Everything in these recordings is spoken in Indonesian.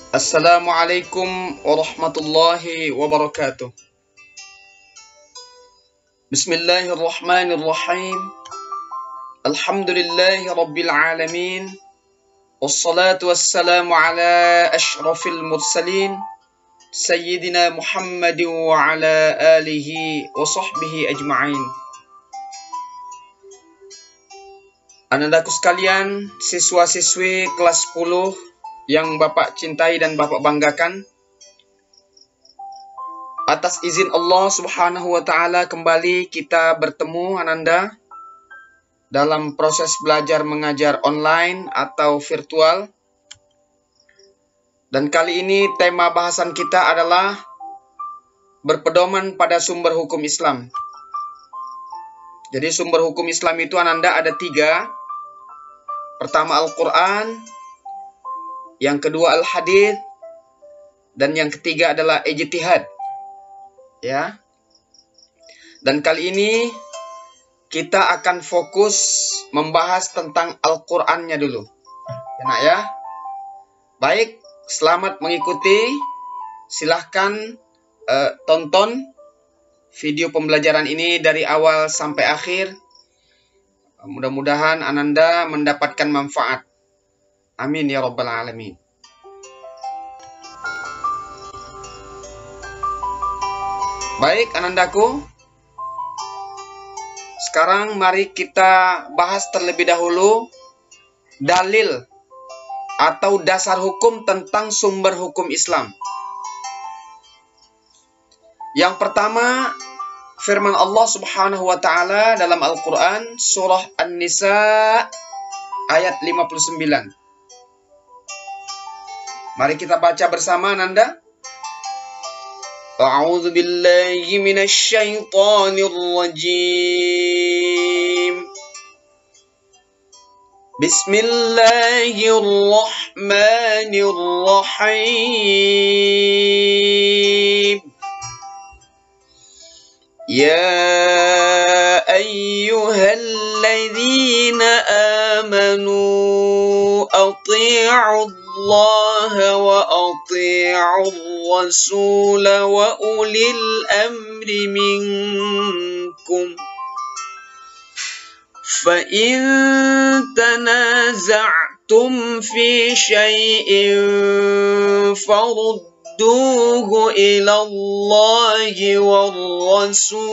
Assalamualaikum warahmatullahi wabarakatuh. Bismillahirrahmanirrahim. Alhamdulillahi rabbil alamin. Wassalatu wassalamu ala ashrafil mursalin Sayyidina Muhammadin wa ala alihi wa sahbihi ajma'in. Anandaku sekalian, siswa-siswi kelas 10 yang Bapak cintai dan Bapak banggakan, atas izin Allah Subhanahu wa Ta'ala kembali kita bertemu Ananda dalam proses belajar mengajar online atau virtual. Dan kali ini tema bahasan kita adalah berpedoman pada sumber hukum Islam. Jadi sumber hukum Islam itu Ananda ada 3. Pertama Al-Quran, yang kedua Al-Hadits, dan yang ketiga adalah ijtihad. Ya. Dan kali ini kita akan fokus membahas tentang Al-Qur'annya dulu. Ya, nak ya. Baik, selamat mengikuti. Silahkan tonton video pembelajaran ini dari awal sampai akhir. Mudah-mudahan Ananda mendapatkan manfaat. Amin ya rabbal alamin. Baik Anandaku, sekarang mari kita bahas terlebih dahulu dalil atau dasar hukum tentang sumber hukum Islam. Yang pertama, firman Allah Subhanahu wa Ta'ala dalam Al-Quran surah An-Nisa ayat 59. Mari kita baca bersama Ananda. A'udzu billahi minasy syaithanir rajim. Bismillahirrahmanirrahim. Ya ayyuhalladzina amanu ati'u Allah wa ati'u Rasul wa ulil amri minkum. Fa in tanaza'tum fi syai'in farudduhu ila Allah war Rasul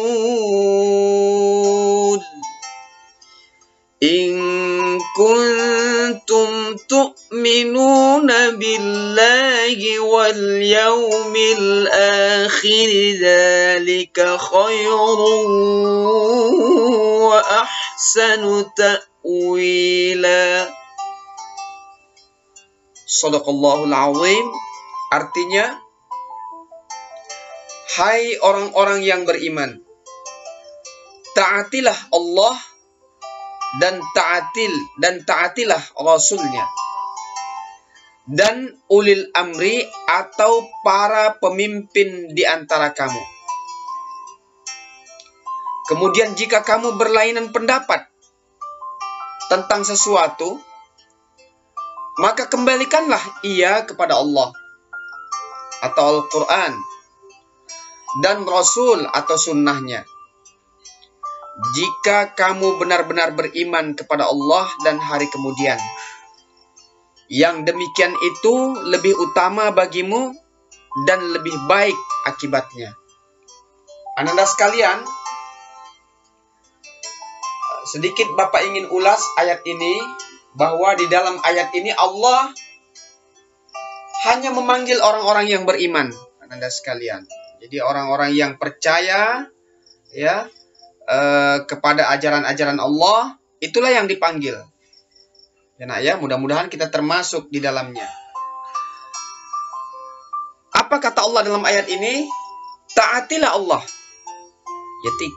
in kuntum tu'minuna billahi wal yawmil akhir dzalika khairun wa ahsanu ta'wila. Shadaqallahul azim. Artinya, hai orang-orang yang beriman, taatilah Allah dan taatilah Rasulnya dan ulil amri atau para pemimpin di antara kamu. Kemudian jika kamu berlainan pendapat tentang sesuatu, maka kembalikanlah ia kepada Allah atau Al-Quran dan Rasul atau sunnahnya. Jika kamu benar-benar beriman kepada Allah dan hari kemudian, yang demikian itu lebih utama bagimu dan lebih baik akibatnya. Ananda sekalian, sedikit Bapak ingin ulas ayat ini, bahwa di dalam ayat ini Allah hanya memanggil orang-orang yang beriman, Ananda sekalian. Jadi orang-orang yang percaya ya kepada ajaran-ajaran Allah, itulah yang dipanggil. Ya, nak ya, mudah-mudahan kita termasuk di dalamnya. Apa kata Allah dalam ayat ini? Taatilah Allah.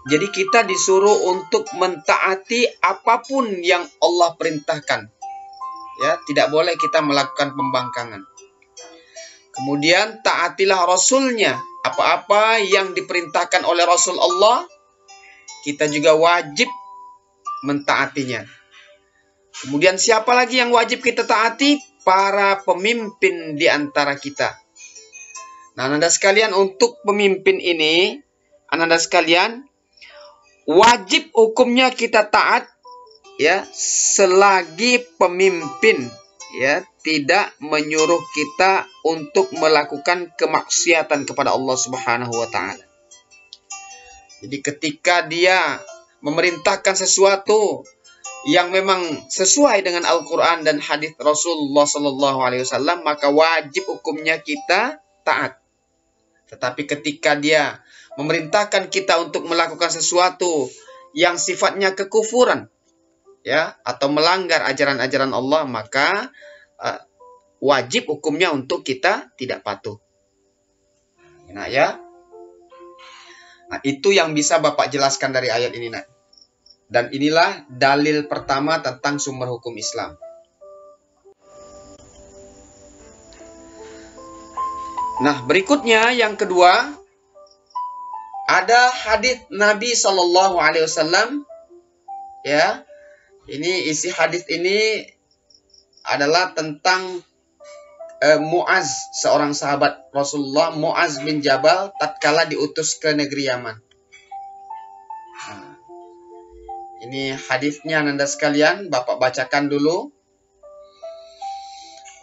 Jadi kita disuruh untuk mentaati apapun yang Allah perintahkan. Ya, tidak boleh kita melakukan pembangkangan. Kemudian taatilah Rasulnya. Apa-apa yang diperintahkan oleh Rasul Allah, kita juga wajib mentaatinya. Kemudian siapa lagi yang wajib kita taati? para pemimpin di antara kita. Nah, Anda sekalian, untuk pemimpin ini, Anda sekalian, wajib hukumnya kita taat, ya, selagi pemimpin, ya, tidak menyuruh kita untuk melakukan kemaksiatan kepada Allah Subhanahu wa taala. Jadi ketika dia memerintahkan sesuatu yang memang sesuai dengan Al-Quran dan hadis Rasulullah SAW, maka wajib hukumnya kita taat. Tetapi ketika dia memerintahkan kita untuk melakukan sesuatu yang sifatnya kekufuran, ya, atau melanggar ajaran-ajaran Allah, maka wajib hukumnya untuk kita tidak patuh. Nah, ya. Nah, itu yang bisa Bapak jelaskan dari ayat ini, nak. Dan inilah dalil pertama tentang sumber hukum Islam. Nah, berikutnya yang kedua, ada hadis Nabi Shallallahu Alaihi Wasallam. Ya, ini isi hadis ini adalah tentang Muaz, seorang sahabat Rasulullah, Muaz bin Jabal, tatkala diutus ke negeri Yaman. Nah, ini hadisnya, Anda sekalian, Bapak bacakan dulu.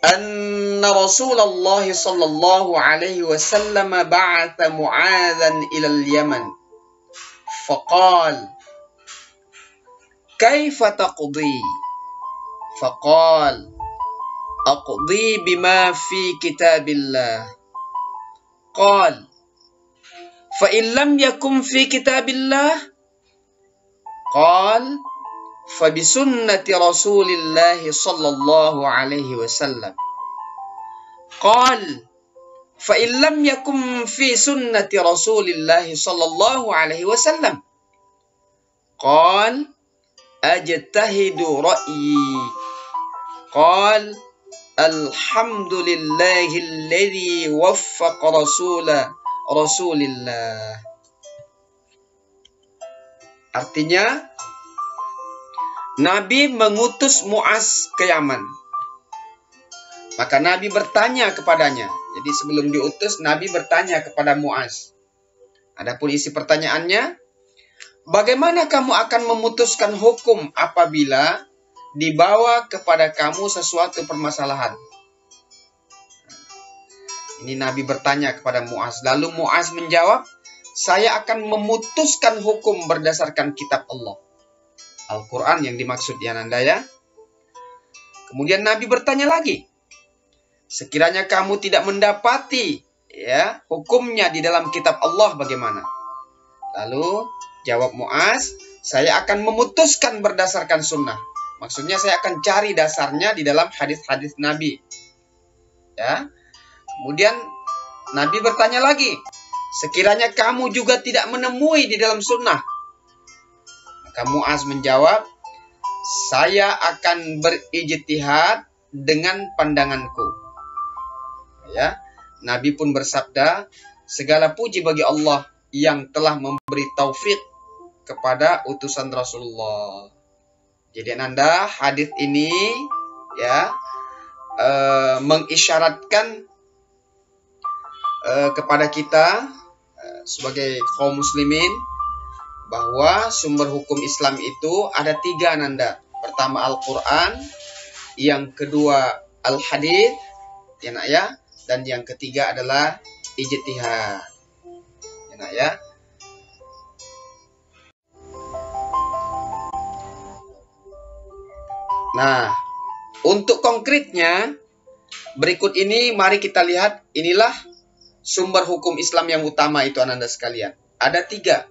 Anna Rasulullah sallallahu alaihi wasallam ba'atha Mu'adzan ila al-Yaman. Faqal, kaifa taqdi? Faqal, أقضي بما في كتاب الله. قال فإن لم يكن في كتاب الله قال فبسنة رسول الله صلى الله عليه وسلم. قال فإن لم يكن في سنة رسول الله صلى الله عليه وسلم قال أجتهد رأيي. قال Alhamdulillahilladzi waffaqa Rasulillah. Artinya, Nabi mengutus Muaz ke Yaman. Maka Nabi bertanya kepadanya. Jadi sebelum diutus, Nabi bertanya kepada Muaz. Adapun isi pertanyaannya, bagaimana kamu akan memutuskan hukum apabila dibawa kepada kamu sesuatu permasalahan? Ini Nabi bertanya kepada Muaz. Lalu Muaz menjawab, saya akan memutuskan hukum berdasarkan kitab Allah. Al-Quran yang dimaksud, ya Nanda, ya. Kemudian Nabi bertanya lagi, sekiranya kamu tidak mendapati, ya, hukumnya di dalam kitab Allah, bagaimana? Lalu jawab Muaz, saya akan memutuskan berdasarkan sunnah. Maksudnya saya akan cari dasarnya di dalam hadis-hadis Nabi. Ya. Kemudian Nabi bertanya lagi, sekiranya kamu juga tidak menemui di dalam sunnah. Maka Muaz menjawab, saya akan berijtihad dengan pandanganku. Ya. Nabi pun bersabda, segala puji bagi Allah yang telah memberi taufik kepada utusan Rasulullah. Jadi Anda, hadis ini, ya, mengisyaratkan kepada kita sebagai kaum muslimin bahwa sumber hukum Islam itu ada 3, Nanda. Pertama Al-Quran, yang kedua Al-Hadits, ya nak, ya, dan yang ketiga adalah ijtihad, ya nak, ya. Nah, untuk konkretnya, berikut ini mari kita lihat, inilah sumber hukum Islam yang utama itu, Anda sekalian. Ada 3.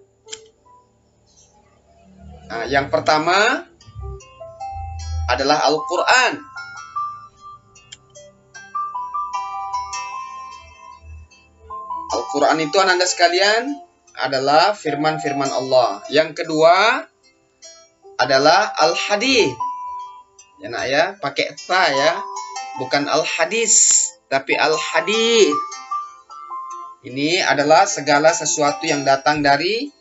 Nah, yang pertama adalah Al-Quran. Al-Quran itu, Anda sekalian, adalah firman-firman Allah. Yang kedua adalah Al-Hadits. Ya nak, ya, pakai ta, ya, bukan al-hadis tapi al-hadits. Ini adalah segala sesuatu yang datang dari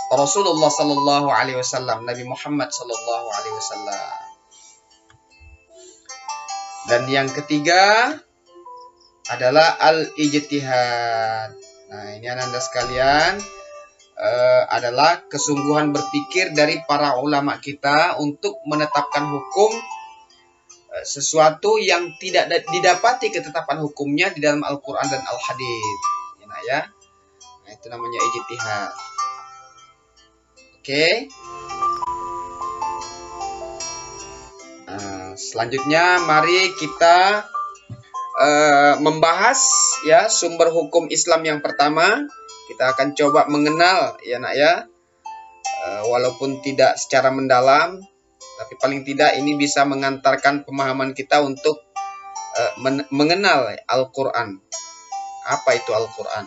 Rasulullah sallallahu alaihi wasallam, Nabi Muhammad sallallahu alaihi wasallam. Dan yang ketiga adalah al-ijtihad. Nah, ini Ananda sekalian adalah kesungguhan berpikir dari para ulama kita untuk menetapkan hukum sesuatu yang tidak didapati ketetapan hukumnya di dalam Al-Quran dan Al-Hadits. Ya. Nah, itu namanya ijtihad. Oke. Nah, selanjutnya mari kita membahas ya sumber hukum Islam yang pertama. Kita akan coba mengenal ya nak ya, walaupun tidak secara mendalam, tapi paling tidak ini bisa mengantarkan pemahaman kita untuk mengenal Al-Quran. Apa itu Al-Quran?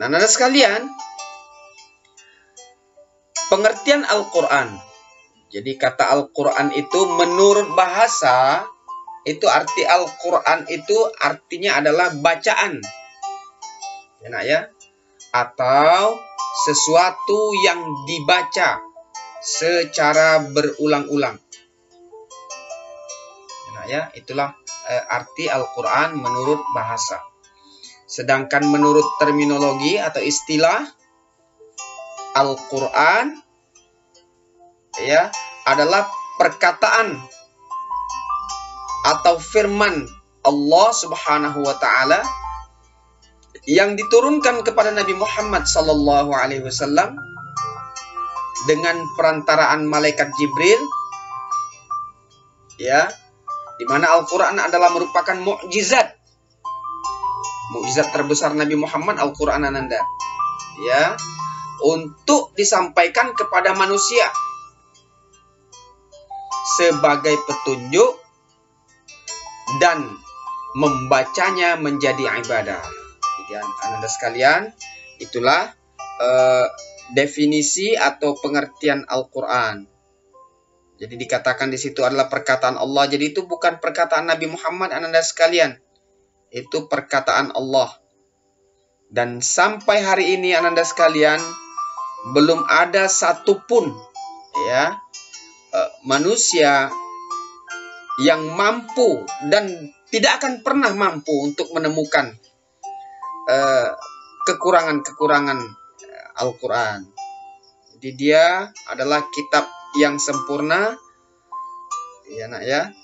Nah, anak sekalian, pengertian Al-Quran. Jadi kata Al-Quran itu menurut bahasa, itu arti Al-Quran itu artinya adalah bacaan. Ya, nak ya? Atau sesuatu yang dibaca secara berulang-ulang. Ya, nak ya? Itulah arti Al-Quran menurut bahasa. Sedangkan menurut terminologi atau istilah, Al-Quran ya adalah perkataan atau firman Allah Subhanahu wa taala yang diturunkan kepada Nabi Muhammad sallallahu alaihi wasallam dengan perantaraan malaikat Jibril, ya, di mana Al-Quran adalah merupakan mukjizat terbesar Nabi Muhammad, Al-Quran Ananda, ya, untuk disampaikan kepada manusia sebagai petunjuk dan membacanya menjadi ibadah. Jadi Ananda sekalian, itulah definisi atau pengertian Al-Quran. Jadi dikatakan di situ adalah perkataan Allah. Jadi itu bukan perkataan Nabi Muhammad, Ananda sekalian. Itu perkataan Allah. Dan sampai hari ini Ananda sekalian, belum ada satupun ya manusia yang mampu dan tidak akan pernah mampu untuk menemukan kekurangan-kekurangan Al-Quran. Jadi dia adalah kitab yang sempurna, ya nak ya,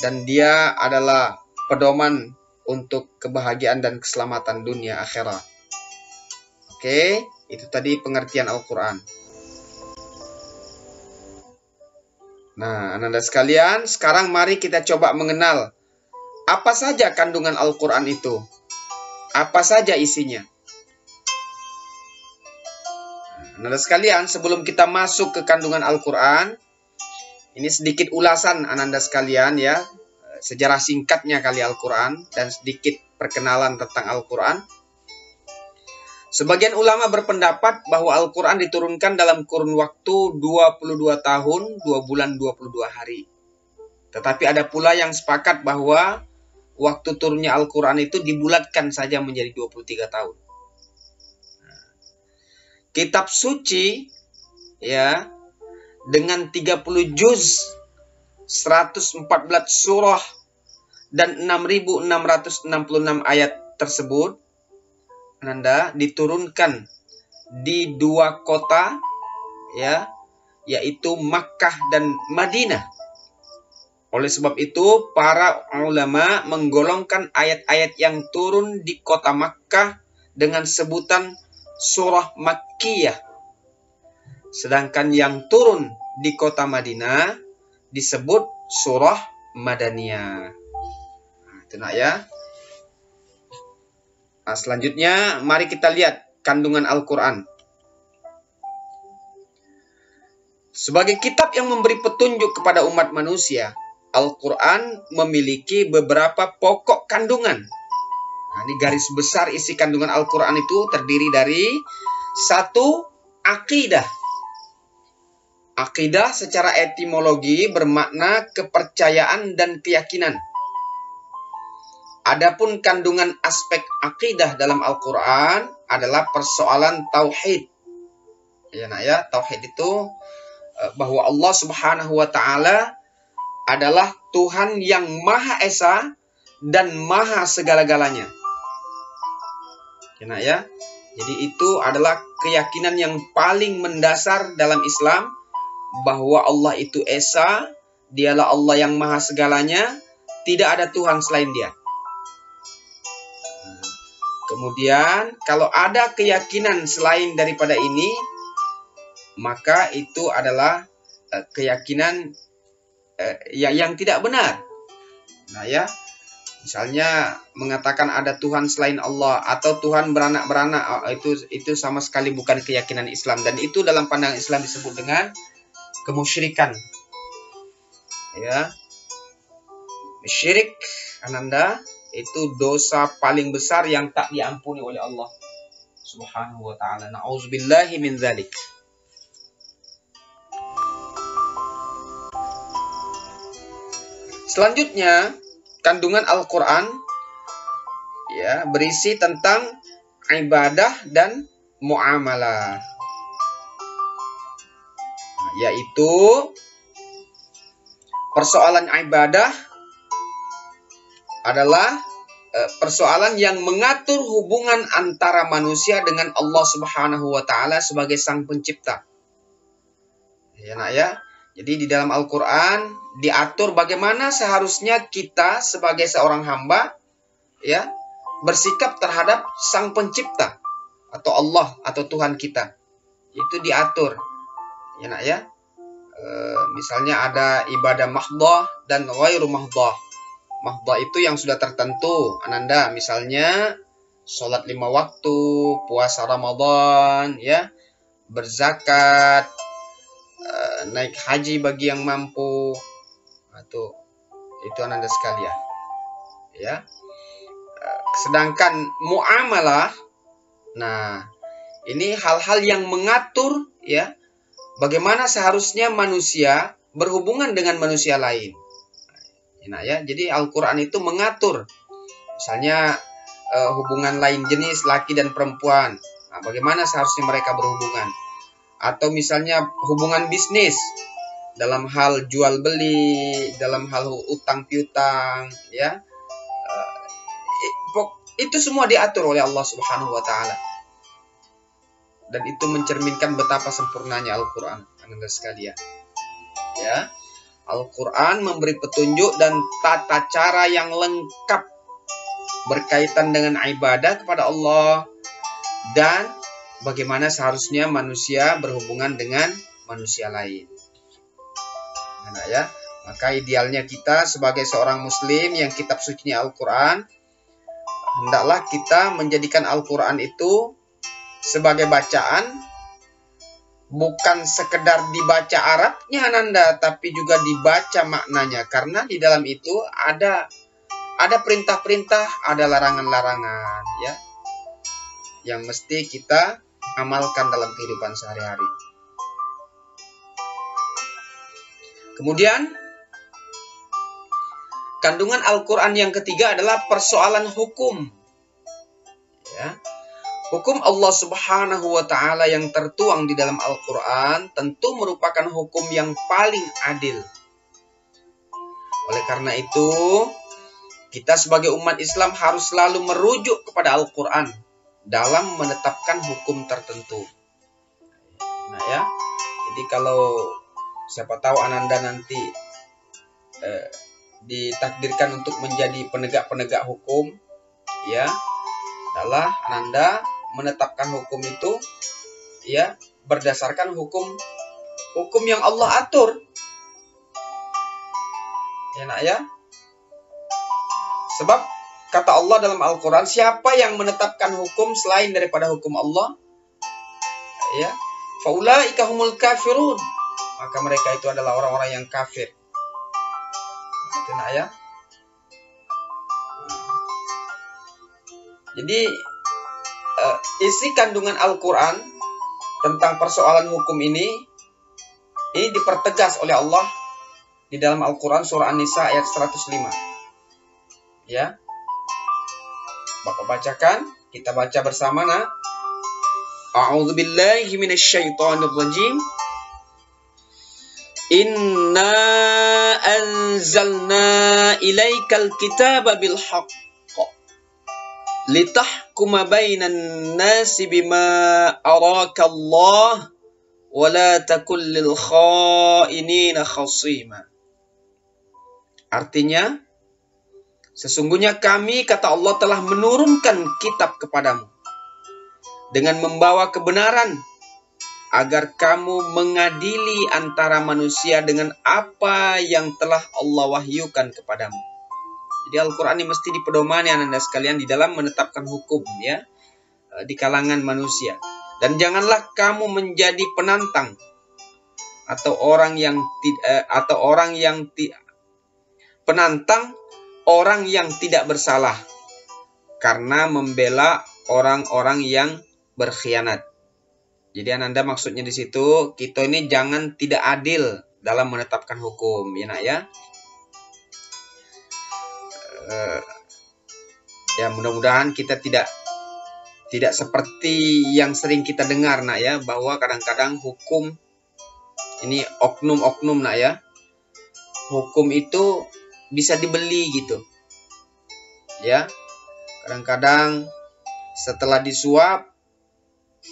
dan dia adalah pedoman untuk kebahagiaan dan keselamatan dunia akhirat. Oke, itu tadi pengertian Al-Quran. Nah, Ananda sekalian, sekarang mari kita coba mengenal apa saja kandungan Al-Quran itu. Apa saja isinya. Ananda sekalian, sebelum kita masuk ke kandungan Al-Quran, ini sedikit ulasan Ananda sekalian ya, sejarah singkatnya kali Al-Quran, dan sedikit perkenalan tentang Al-Quran. Sebagian ulama berpendapat bahwa Al-Quran diturunkan dalam kurun waktu 22 tahun, 2 bulan, 22 hari. Tetapi ada pula yang sepakat bahwa waktu turunnya Al-Quran itu dibulatkan saja menjadi 23 tahun. Kitab suci ya dengan 30 juz, 114 surah dan 6.666 ayat tersebut Ananda diturunkan di 2 kota ya, yaitu Makkah dan Madinah. Oleh sebab itu para ulama menggolongkan ayat-ayat yang turun di kota Makkah dengan sebutan surah Makkiyah. Sedangkan yang turun di kota Madinah disebut surah Madaniyah. Nah, itu nak ya. Nah, selanjutnya mari kita lihat kandungan Al-Quran. Sebagai kitab yang memberi petunjuk kepada umat manusia, Al-Quran memiliki beberapa pokok kandungan. Nah, ini garis besar isi kandungan Al-Quran itu terdiri dari 1. Akidah. Akidah secara etimologi bermakna kepercayaan dan keyakinan. Adapun kandungan aspek akidah dalam Al-Quran adalah persoalan tauhid. Ya nak ya, tauhid itu bahwa Allah Subhanahu wa taala adalah Tuhan yang Maha Esa dan Maha segala-galanya. Ya. Jadi itu adalah keyakinan yang paling mendasar dalam Islam, bahwa Allah itu Esa, dialah Allah yang Maha segalanya, tidak ada Tuhan selain Dia. Kemudian kalau ada keyakinan selain daripada ini, maka itu adalah keyakinan yang tidak benar. Nah ya, misalnya mengatakan ada Tuhan selain Allah atau Tuhan beranak-beranak, itu sama sekali bukan keyakinan Islam, dan itu dalam pandangan Islam disebut dengan kemusyrikan. Ya, syirik Ananda itu dosa paling besar yang tak diampuni oleh Allah Subhanahu wa taala. Na'udzubillahi min dzalik. Selanjutnya, kandungan Al-Qur'an ya berisi tentang ibadah dan muamalah. Yaitu persoalan ibadah adalah persoalan yang mengatur hubungan antara manusia dengan Allah Subhanahu wa taala sebagai sang pencipta. Ya, nak ya. Jadi di dalam Al-Qur'an diatur bagaimana seharusnya kita sebagai seorang hamba ya bersikap terhadap sang pencipta atau Allah atau Tuhan kita. Itu diatur. Ya, nak ya. Misalnya ada ibadah mahdhah dan ghairu mahdhah. Mahdhah itu yang sudah tertentu, Ananda, misalnya sholat 5 waktu, puasa Ramadan, ya, berzakat, naik haji bagi yang mampu, itu Ananda sekalian, ya. Sedangkan muamalah, nah ini hal-hal yang mengatur, ya, bagaimana seharusnya manusia berhubungan dengan manusia lain. Nah, ya, jadi Al-Quran itu mengatur, misalnya hubungan lain jenis laki dan perempuan. Nah, bagaimana seharusnya mereka berhubungan? Atau misalnya hubungan bisnis dalam hal jual beli, dalam hal utang piutang, ya. Itu semua diatur oleh Allah Subhanahu wa taala. Dan itu mencerminkan betapa sempurnanya Al-Quran, Anda sekalian. Ya. Al-Quran memberi petunjuk dan tata cara yang lengkap berkaitan dengan ibadah kepada Allah dan bagaimana seharusnya manusia berhubungan dengan manusia lain. Nah, ya, maka idealnya kita sebagai seorang muslim yang kitab sucinya Al-Quran, hendaklah kita menjadikan Al-Quran itu sebagai bacaan, bukan sekedar dibaca Arabnya Ananda, tapi juga dibaca maknanya. Karena di dalam itu ada perintah-perintah, ada larangan-larangan, ya, yang mesti kita amalkan dalam kehidupan sehari-hari. Kemudian, kandungan Al-Quran yang ketiga adalah persoalan hukum. Ya. Hukum Allah Subhanahu wa taala yang tertuang di dalam Al-Quran tentu merupakan hukum yang paling adil. Oleh karena itu, kita sebagai umat Islam harus selalu merujuk kepada Al-Quran dalam menetapkan hukum tertentu. Nah, ya. Jadi kalau siapa tahu Ananda nanti ditakdirkan untuk menjadi penegak-penegak hukum, ya, adalah Ananda menetapkan hukum itu, ya, berdasarkan hukum yang Allah atur. Ya, nak ya. Sebab kata Allah dalam Al-Quran, siapa yang menetapkan hukum selain daripada hukum Allah, ya, faulaika humul kafirun, maka mereka itu adalah orang-orang yang kafir. Itu, nak ya. Jadi isi kandungan Al-Quran tentang persoalan hukum ini dipertegas oleh Allah di dalam Al-Quran surah An-Nisa ayat 105. Ya. Bapak bacakan, kita baca bersama, nak. A'udzubillahi minasyaitonirrajim. Inna anzalna ilaikal kitaba bil haqq litahkuma bainan nasi bima araka Allah wa la takul lil khainina khasima. Artinya, sesungguhnya kami, kata Allah, telah menurunkan kitab kepadamu dengan membawa kebenaran agar kamu mengadili antara manusia dengan apa yang telah Allah wahyukan kepadamu. Jadi Al-Quran ini mesti dipedomani Anda sekalian di dalam menetapkan hukum, ya, di kalangan manusia. Dan janganlah kamu menjadi penantang atau orang yang penantang orang yang tidak bersalah karena membela orang-orang yang berkhianat. Jadi Ananda maksudnya di situ, kita ini jangan tidak adil dalam menetapkan hukum, ya nak ya. Ya mudah-mudahan kita tidak seperti yang sering kita dengar nak ya, bahwa kadang-kadang hukum ini oknum-oknum nak ya. Hukum itu bisa dibeli gitu. Ya. Kadang-kadang setelah disuap,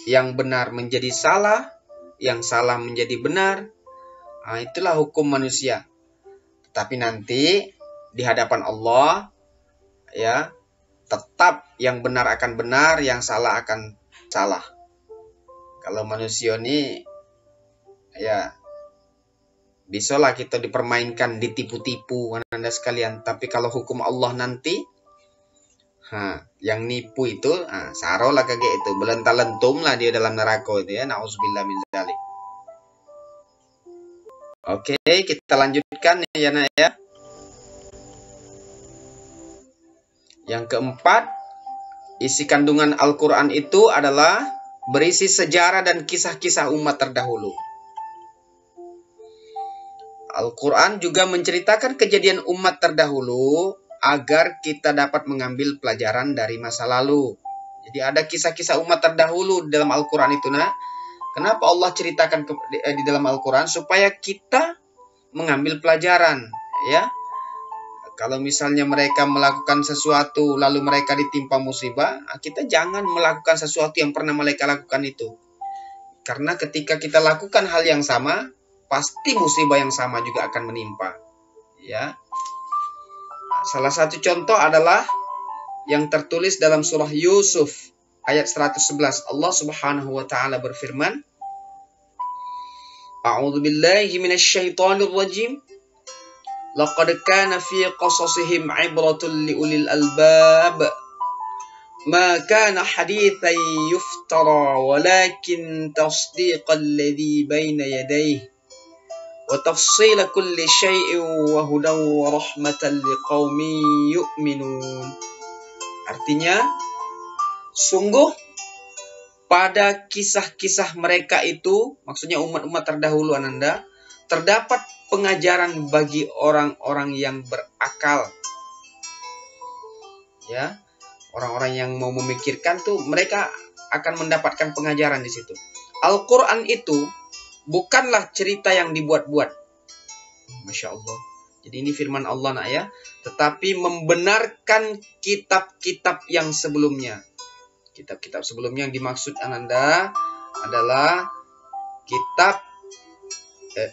yang benar menjadi salah, yang salah menjadi benar. Nah, itulah hukum manusia. Tapi nanti di hadapan Allah, ya, tetap yang benar akan benar, yang salah akan salah. Kalau manusia ini, ya, bisalah kita dipermainkan, ditipu-tipu Anda sekalian. Tapi kalau hukum Allah nanti, yang nipu itu, saro lah kayak itu, belental-lentum lah dia dalam neraka itu ya, na'udzubillah min dzalik. Oke, kita lanjutkan ya nak ya. Yang keempat, isi kandungan Al-Quran itu adalah berisi sejarah dan kisah-kisah umat terdahulu. Al-Quran juga menceritakan kejadian umat terdahulu agar kita dapat mengambil pelajaran dari masa lalu. Jadi ada kisah-kisah umat terdahulu dalam Al-Quran itu nak. Kenapa Allah ceritakan di dalam Al-Quran? Supaya kita mengambil pelajaran, ya. Kalau misalnya mereka melakukan sesuatu lalu mereka ditimpa musibah, kita jangan melakukan sesuatu yang pernah mereka lakukan itu. Karena ketika kita lakukan hal yang sama, pasti musibah yang sama juga akan menimpa, ya. Salah satu contoh adalah yang tertulis dalam surah Yusuf ayat 111. Allah Subhanahu wa taala berfirman, A'udzu billahi minasyaitonir rajim. Laqad kana fi qasasihim 'ibratun liulil albab. Ma kana haditsan yuftara walakin tasdiqal ladzi baina yadayhi. وَتَفْصِيلَ كُلِّ شَيْءٍ وَهُدًى وَرَحْمَةً لِقَوْمٍ يُؤْمِنُونَ. Artinya, sungguh pada kisah-kisah mereka itu, maksudnya umat-umat terdahulu Ananda, terdapat pengajaran bagi orang-orang yang berakal. Ya, orang-orang yang mau memikirkan tuh mereka akan mendapatkan pengajaran di situ. Al-Quran itu bukanlah cerita yang dibuat-buat. Masya Allah. Jadi ini firman Allah nak ya. Tetapi membenarkan kitab-kitab yang sebelumnya. Kitab-kitab sebelumnya yang dimaksud Ananda adalah kitab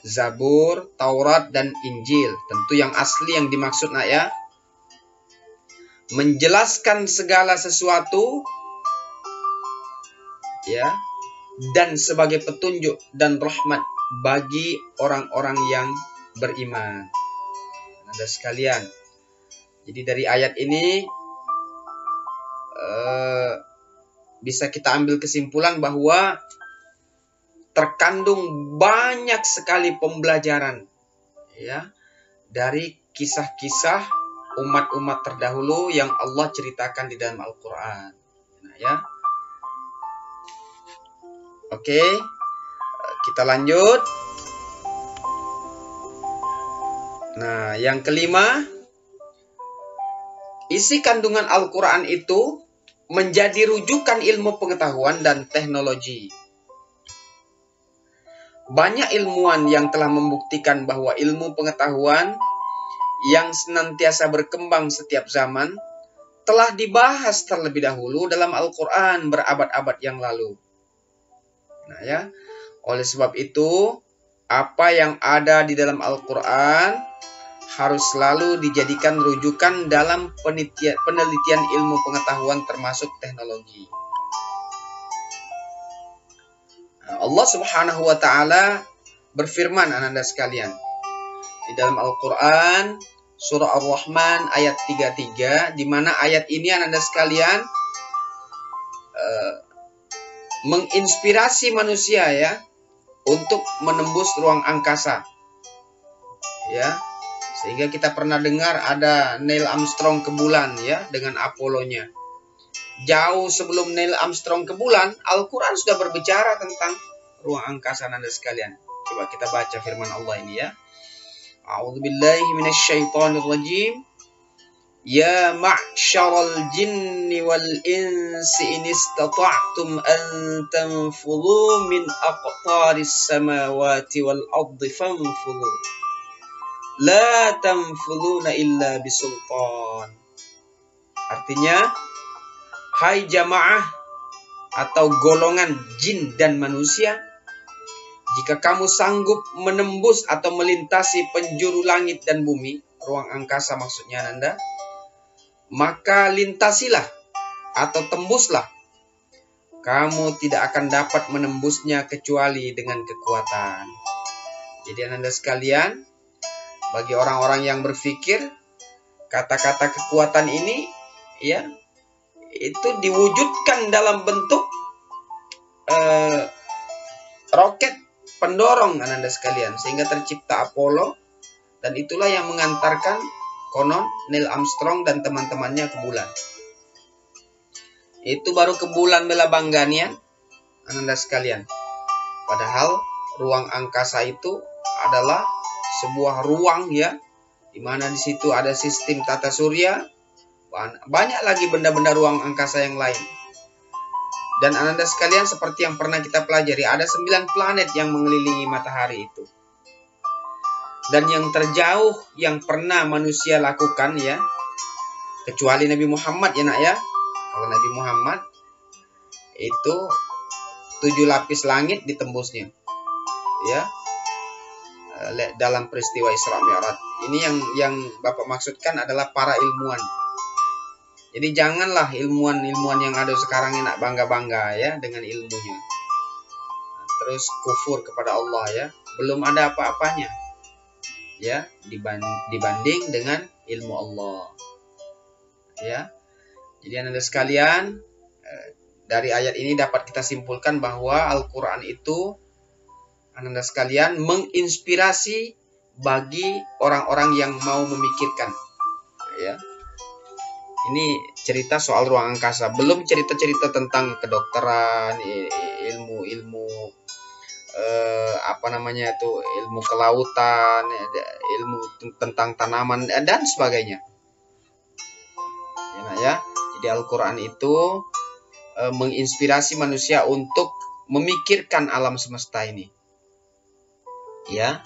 Zabur, Taurat, dan Injil. Tentu yang asli yang dimaksud nak ya. Menjelaskan segala sesuatu, ya, dan sebagai petunjuk dan rahmat bagi orang-orang yang beriman. Anda sekalian. Jadi dari ayat ini bisa kita ambil kesimpulan bahwa terkandung banyak sekali pembelajaran, ya, dari kisah-kisah umat-umat terdahulu yang Allah ceritakan di dalam Al-Quran. Nah, ya. Oke, kita lanjut. Nah, yang kelima, isi kandungan Al-Quran itu menjadi rujukan ilmu pengetahuan dan teknologi. Banyak ilmuwan yang telah membuktikan bahwa ilmu pengetahuan yang senantiasa berkembang setiap zaman telah dibahas terlebih dahulu dalam Al-Quran berabad-abad yang lalu. Nah ya, oleh sebab itu, apa yang ada di dalam Al-Quran harus selalu dijadikan rujukan dalam penelitian ilmu pengetahuan termasuk teknologi. Allah Subhanahu wa Ta'ala berfirman, ananda sekalian, di dalam Al-Quran surah Ar-Rahman ayat 33, di mana ayat ini ananda sekalian menginspirasi manusia ya untuk menembus ruang angkasa. Ya, sehingga kita pernah dengar ada Neil Armstrong ke bulan ya dengan Apollo-nya. Jauh sebelum Neil Armstrong ke bulan, Al-Quran sudah berbicara tentang ruang angkasa Anda sekalian. Coba kita baca firman Allah ini ya. A'udzubillahi minasyaitonirrajim. Ya ma'syaral jinni wal insi in istata'tum an tanfudhu min aqtaris samawati wal ardi fanfudhu. La tanfudhuna illa bisultan. Artinya, hai jamaah atau golongan jin dan manusia, jika kamu sanggup menembus atau melintasi penjuru langit dan bumi, ruang angkasa maksudnya Anda, maka lintasilah atau tembuslah. Kamu tidak akan dapat menembusnya kecuali dengan kekuatan. Jadi Anda sekalian, bagi orang-orang yang berpikir, kata-kata kekuatan ini ya itu diwujudkan dalam bentuk roket pendorong Anda sekalian, sehingga tercipta Apollo, dan itulah yang mengantarkan konon Neil Armstrong dan teman-temannya ke bulan. Itu baru ke bulan bela bangganya Anda sekalian. Padahal ruang angkasa itu adalah sebuah ruang ya, di mana di situ ada sistem tata surya, banyak lagi benda-benda ruang angkasa yang lain. Dan Anda sekalian, seperti yang pernah kita pelajari, ada 9 planet yang mengelilingi matahari itu. Dan yang terjauh yang pernah manusia lakukan ya, kecuali Nabi Muhammad ya nak ya. Kalau Nabi Muhammad itu 7 lapis langit ditembusnya ya, dalam peristiwa Isra Mi'raj. Ini yang Bapak maksudkan adalah para ilmuwan. Jadi janganlah ilmuwan yang ada sekarang ini nak bangga-bangga ya dengan ilmunya. Terus kufur kepada Allah ya, belum ada apa-apanya ya dibanding dengan ilmu Allah. Ya. Jadi Anda sekalian, dari ayat ini dapat kita simpulkan bahwa Al-Qur'an itu Anda sekalian menginspirasi bagi orang-orang yang mau memikirkan. Ya. Ini cerita soal ruang angkasa, belum cerita-cerita tentang kedokteran, ilmu ilmu kelautan, ilmu tentang tanaman dan sebagainya. Ya. Jadi Al-Qur'an itu menginspirasi manusia untuk memikirkan alam semesta ini. Ya,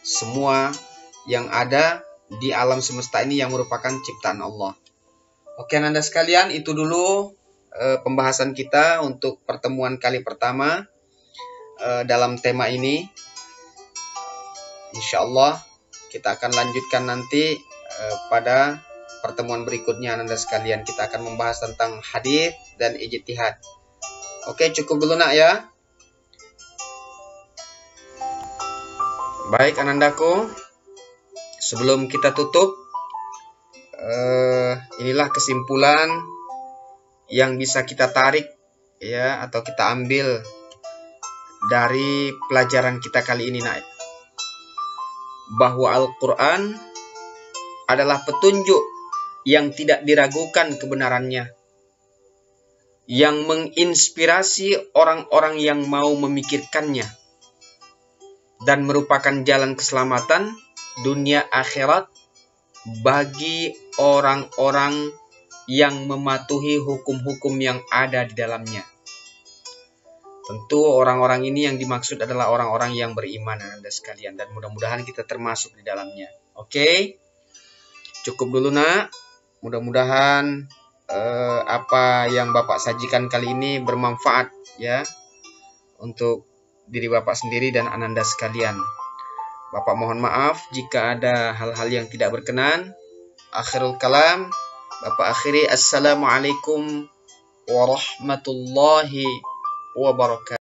semua yang ada di alam semesta ini yang merupakan ciptaan Allah. Oke Anda sekalian, itu dulu pembahasan kita untuk pertemuan kali pertama dalam tema ini. Insya Allah kita akan lanjutkan nanti pada pertemuan berikutnya Anda sekalian. Kita akan membahas tentang hadis dan ijtihad. Oke, cukup dulu nak ya. Baik anandaku, sebelum kita tutup, inilah kesimpulan yang bisa kita tarik ya, atau kita ambil dari pelajaran kita kali ini nak, bahwa Al-Quran adalah petunjuk yang tidak diragukan kebenarannya, yang menginspirasi orang-orang yang mau memikirkannya, dan merupakan jalan keselamatan dunia akhirat bagi orang-orang yang mematuhi hukum-hukum yang ada di dalamnya. Tentu orang-orang ini yang dimaksud adalah orang-orang yang beriman Anda sekalian, dan mudah-mudahan kita termasuk di dalamnya. Oke? Cukup dulu nak. Mudah-mudahan apa yang Bapak sajikan kali ini bermanfaat ya untuk diri Bapak sendiri dan Ananda sekalian. Bapak mohon maaf jika ada hal-hal yang tidak berkenan. Akhirul kalam, Bapak akhiri. Assalamualaikum warahmatullahi wabarakatuh.